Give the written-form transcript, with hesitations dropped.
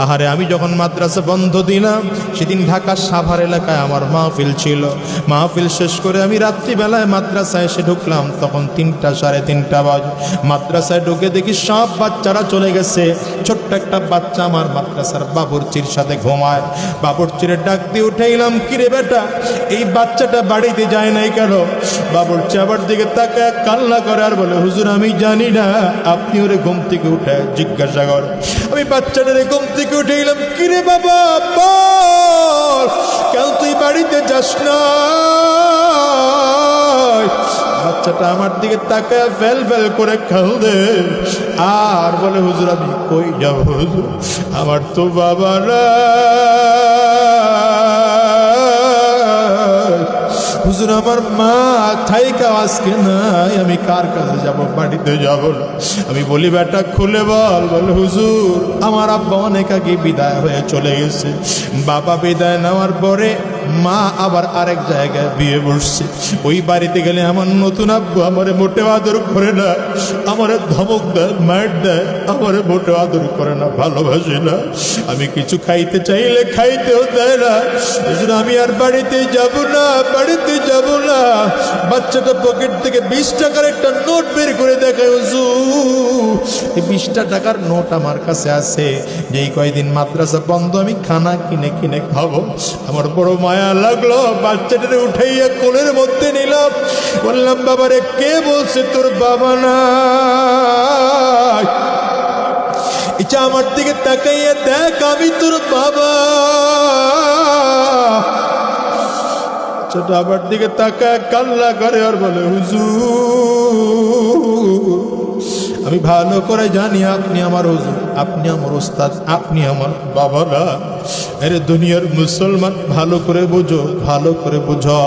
আহারে আমি যখন মাদ্রাসা বন্ধ দিলাম সেদিন ঢাকার সাভার এলাকায় আমার মাহফিল ছিল। মাহফিল শেষ করে আমি রাত্রিবেলায় মাদ্রাসায় এসে ঢুকলাম, তখন 3টা সাড়ে 3টা বাজে। মাদ্রাসায় ঢুকে দেখি সব বাচ্চারা চলে গেছে, ছোট্ট একটা বাচ্চা আমার মাদ্রাসার বাবুর্চির সাথে ঘুমায়। বাবুর্চিরে ডাক দিয়ে উঠাইলাম, কিরে বেটা এই বাচ্চাটা বাড়িতে যায় নাই কেন? বাবুর্চি আবার দিকে তাকায় কান্না করে আর বলে, হুজুর আমি জানি না, আপনি ওরে ঘুম থেকে উঠে জিজ্ঞাসা করেন। আমি বাচ্চাটারে ঘুম থেকে উঠেইলাম, কিরে বাবা বল কেন তুই বাড়িতে যাস না? বাচ্চাটা আমার দিকে তাকায় ফেল ফেল করে কাঁদে আর বলে, হুজুর আমি কই যাব হুজুর, আমার তো বাবা না। হুজুর আমার মা থাইকা আজকে নাই, আমি কার কাছে যাব? বাড়িতে যাব না। আমি বলি বেটা খুলে বল। বলে হুজুর আমার আব্বা অনেক আগে বিদায় হয়ে চলে গেছে। বাবা বিদায় নেওয়ার পরে মা আবার আরেক জায়গায় বিয়ে বসছে। ওই বাড়িতে গেলে আমার নতুন আব্বু আমারে মোটেও আদর করে না, আমারে ধমক দেয়, মার দেয়, আমারে মোটেও আদর করে না, ভালোবাসে না। আমি কিছু খাইতে চাইলে খাইতেও দেয় না। আমি আর বাড়িতে যাব না, বাড়িতে যাব না। বাচ্চাটা পকেট থেকে 20 টাকার একটা নোট বের করে দেখায়, হুজুর এই 20টা টাকার নোট আমার কাছে আছে, যেই কয়দিন মাদ্রাসা বন্ধ আমি খানা কিনে কিনে খাবো। আমার বড় মায়া লাগলো, বাচ্চাটারে উঠাইয়া কোলের মধ্যে নিলাম। বললাম, বাবারে কে বলছে তোর বাবা নাই? ইচ্ছা আমার দিকে তাকাইয়া দেখ, আমি তোর বাবা। ছোট আমার দিকে তাকায় কান্না করে আর বলে, হুজুর আমি ভালো করে জানি আপনি আমার হুজুর, আপনি আমার ওস্তাদ, আপনি আমার বাবা না। আরে দুনিয়ার মুসলমান ভালো করে বুঝো, ভালো করে বুঝো।